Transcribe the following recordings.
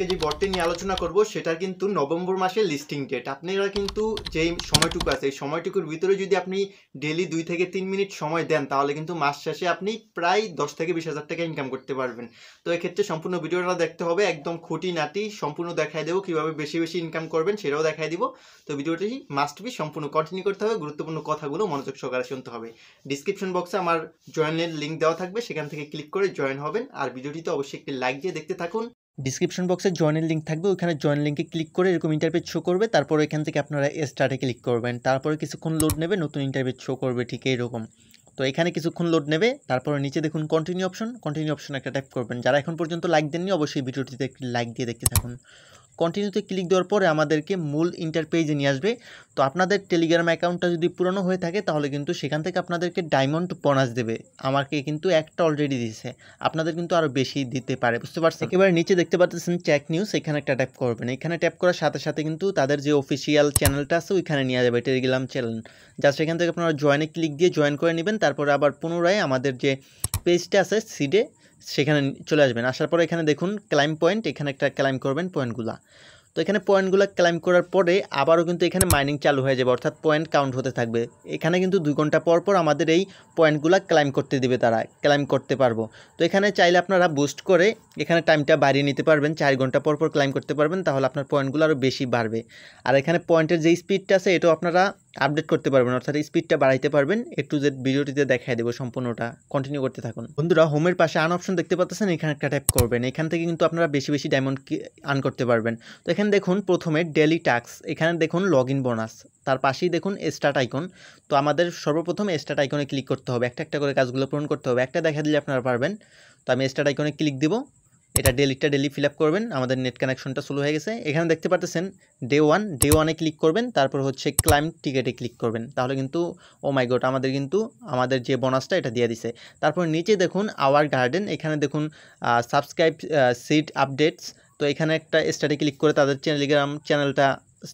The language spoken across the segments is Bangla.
আজকে যে বটটি নিয়ে আলোচনা করব সেটা কিন্তু নভেম্বর মাসের লিস্টিং ডেট। আপনারা কিন্তু যেই সময়টুকু আছে এই সময়টুকুর ভিতরে যদি আপনি ডেইলি 2 থেকে 3 মিনিট সময় দেন তাহলে কিন্তু মাস শেষে আপনি প্রায় 10 থেকে 20,000 টাকা ইনকাম করতে পারবেন। তো এক্ষেত্রে সম্পূর্ণ ভিডিওটা দেখতে হবে, একদম খুঁটিনাটি সম্পূর্ণ দেখাই দেবো, কীভাবে বেশি বেশি ইনকাম করবেন সেটাও দেখাই দিব। তো ভিডিওটি মাস্ট বি সম্পূর্ণ কন্টিনিউ করতে হবে, গুরুত্বপূর্ণ কথাগুলো মনোযোগ সহকারে শুনতে হবে। ডিসক্রিপশন বক্সে আমার জয়েনের লিঙ্ক দেওয়া থাকবে, সেখান থেকে ক্লিক করে জয়েন হবেন। আর ভিডিওটিতে অবশ্যই একটি লাইক দিয়ে দেখতে থাকুন। ডিসক্রিপশন বক্সে জয়েনের লিঙ্ক থাকবে, ওইখানে জয়েন লিঙ্কে ক্লিক করে এরকম ইন্টারপেজ শো করবে, তারপর এখান থেকে আপনারা স্টার্টে ক্লিক করবেন, তারপরে কিছুক্ষণ লোড নেবে, নতুন ইন্টারপেজ শো করবে ঠিক এইরকম। তো এখানে কিছুক্ষণ লোড নেবে, তারপরে নিচে দেখুন কন্টিনিউ অপশন একটা টাইপ করবেন। যারা এখন পর্যন্ত লাইক দেননি অবশ্যই ভিডিওটিতে একটি লাইক দিয়ে দেখতে থাকুন। কন্টিনিউতে ক্লিক দেওয়ার পরে আমাদেরকে মূল ইন্টারপেজে নিয়ে আসবে। তো আপনাদের টেলিগ্রাম অ্যাকাউন্টটা যদি পুরনো হয়ে থাকে তাহলে কিন্তু সেখান থেকে আপনাদেরকে ডায়মন্ড বোনাস দেবে। আমাকে কিন্তু একটা অলরেডি দিয়েছে, আপনাদের কিন্তু আরও বেশি দিতে পারে, বুঝতে পারছেন। একেবারে নিচে দেখতে পাচ্ছেন চেক নিউজ, এখানে একটা ট্যাপ করবেন। এখানে ট্যাপ করার সাথে সাথে কিন্তু তাদের যে অফিসিয়াল চ্যানেলটা আছে ওইখানে নিয়ে যাবে, টেলিগ্রাম চ্যানেল। জাস্ট এখান থেকে আপনারা জয়েনে ক্লিক দিয়ে জয়েন করে নেবেন, তারপরে আবার পুনরায় আমাদের যে পেজটা আছে সিডে সেখানে চলে আসবেন। আসার পরে এখানে দেখুন ক্লাইম পয়েন্ট, এখানে একটা ক্লাইম করবেন পয়েন্টগুলা। তো এখানে পয়েন্টগুলো ক্লাইম করার পরে আবারও কিন্তু এখানে মাইনিং চালু হয়ে যাবে, অর্থাৎ পয়েন্ট কাউন্ট হতে থাকবে। এখানে কিন্তু 2 ঘন্টা পর পর আমাদের এই পয়েন্টগুলো ক্লাইম করতে দিবে, তারা ক্লাইম করতে পারবো। তো এখানে চাইলে আপনারা বুস্ট করে এখানে টাইমটা বাড়িয়ে নিতে পারবেন, 4 ঘন্টা পর পর ক্লাইম করতে পারবেন, তাহলে আপনার পয়েন্টগুলো আরও বেশি বাড়বে। আর এখানে পয়েন্টের যে স্পিডটা আছে এটাও আপনারা আপডেট করতে পারবেন, অর্থাৎ স্পিডটা বাড়াইতে পারবেন। একটু যে ভিডিওটিতে দেখাই দেবো, সম্পূর্ণটা কন্টিনিউ করতে থাকুন। বন্ধুরা, হোমের পাশে আন অপশন দেখতে পাচ্ছেন, এখানে একটা ট্যাপ করবেন। এখান থেকে কিন্তু আপনারা বেশি বেশি ডায়মন্ড আর্ন করতে পারবেন। তো এখানে দেখুন প্রথমে ডেলি টাস্ক, এখানে দেখুন লগ ইন বোনাস, তার পাশেই দেখুন স্টার্ট আইকন। তো আমাদের সর্বপ্রথম স্টার্ট আইকনে ক্লিক করতে হবে, একটা একটা করে কাজগুলো পূরণ করতে হবে, একটা দেখা দিলে আপনারা পারবেন। তো আমি স্টার্ট আইকনে ক্লিক দিব, এটা ডেলি ফিল আপ করবেন। আমাদের নেট কানেকশনটা শুরু হয়ে গেছে। এখানে দেখতে পাচ্ছেন ডে ওয়ানে ক্লিক করবেন, তারপর হচ্ছে ক্লাইম টিকেটে ক্লিক করবেন, তাহলে কিন্তু ও মাই গড আমাদের যে বোনাসটা এটা দিয়ে দিছে। তারপর নিচে দেখুন আওয়ার গার্ডেন, এখানে দেখুন সাবস্ক্রাইব সিড আপডেটস। তো এখানে একটা স্টার্টে ক্লিক করে তাদের টেলিগ্রাম চ্যানেলটা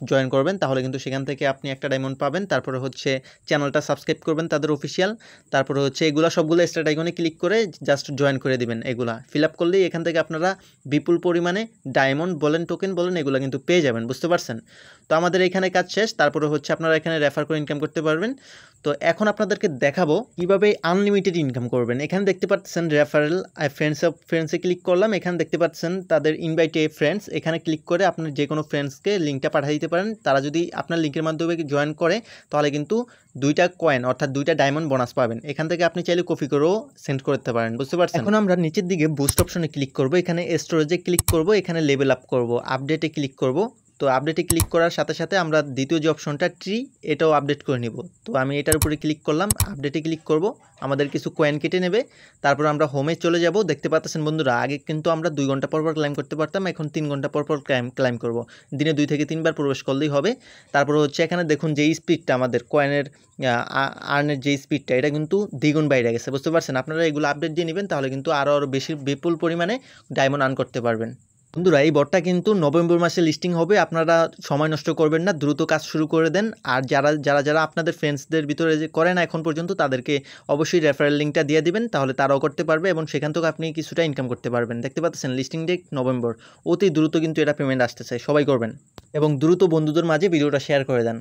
জয়েন করবেন, তাহলে কিন্তু সেখান থেকে আপনি একটা ডায়মন্ড পাবেন। তারপরে হচ্ছে চ্যানেলটা সাবস্ক্রাইব করবেন তাদের অফিসিয়াল, তারপরে হচ্ছে এগুলো সবগুলো স্টার্ট আইকনে ক্লিক করে জাস্ট জয়েন করে দিবেন। এগুলা ফিল আপ করলেই এখান থেকে আপনারা বিপুল পরিমাণে ডায়মন্ড বলেন, টোকেন বলেন, এগুলো কিন্তু পেয়ে যাবেন, বুঝতে পারছেন। তো আমাদের এখানে কাজ শেষ, তারপরে হচ্ছে আপনারা এখানে রেফার করে ইনকাম করতে পারবেন। তো এখন আপনাদেরকে দেখাবো কীভাবে আনলিমিটেড ইনকাম করবেন। এখানে দেখতে পাচ্ছেন রেফারেল ফ্রেন্ডসে ক্লিক করলাম, এখানে দেখতে পাচ্ছেন তাদের ইনভাইট এ ফ্রেন্ডস, এখানে ক্লিক করে আপনার যে কোনো ফ্রেন্ডসকে লিঙ্কটা পাঠিয়ে দিতে পারেন। তারা যদি আপনার লিঙ্কের মাধ্যমে জয়েন করে তাহলে কিন্তু 2টা কয়েন অর্থাৎ 2টা ডায়মন্ড বোনাস পাবেন। এখান থেকে আপনি চাইলে কপি করেও সেন্ড করতে পারেন, বুঝতে পারছেন। এখন আমরা নিচের দিকে বুস্ট অপশনে ক্লিক করব, এখানে স্টোরেজে ক্লিক করব, এখানে লেভেল আপ করব, আপডেটে ক্লিক করব। তো আপডেটে ক্লিক করার সাথে সাথে আমরা দ্বিতীয় যে অপশনটা ট্রি, এটাও আপডেট করে নিব। তো আমি এটার উপরে ক্লিক করলাম, আপডেটে ক্লিক করব, আমাদের কিছু কয়েন কেটে নেবে। তারপর আমরা হোমে চলে যাব। দেখতে পাচ্ছেন বন্ধুরা, আগে কিন্তু আমরা 2 ঘন্টা পর পর ক্লাইম করতে পারতাম, এখন 3 ঘন্টা পর পর ক্লাইম করব। দিনে 2 থেকে 3 বার প্রবেশ করলেই হবে। তারপর হচ্ছে এখানে দেখুন যে স্পিডটা আমাদের কয়েনের আর্নের যে স্পিডটা, এটা কিন্তু দ্বিগুণ বাইরে গেছে, বুঝতে পারছেন। আপনারা এগুলো আপডেট দিয়ে নেবেন, তাহলে কিন্তু আরও বেশি বিপুল পরিমাণে ডায়মন্ড আর্ন করতে পারবেন। বন্ধুরা, এই বটটা কিন্তু নভেম্বর মাসে লিস্টিং হবে, আপনারা সময় নষ্ট করবেন না, দ্রুত কাজ শুরু করে দেন। আর যারা আপনাদের ফ্রেন্ডসদের ভিতরে যে করে না এখন পর্যন্ত, তাদেরকে অবশ্যই রেফারেল লিঙ্কটা দিয়ে দিবেন, তাহলে তারাও করতে পারবে এবং সেখান থেকে আপনি কিছুটা ইনকাম করতে পারবেন। দেখতে পাচ্ছেন লিস্টিং ডেট নভেম্বর, অতি দ্রুত কিন্তু এটা পেমেন্ট আসতে চাই, সবাই করবেন এবং দ্রুত বন্ধুদের মাঝে ভিডিওটা শেয়ার করে দেন।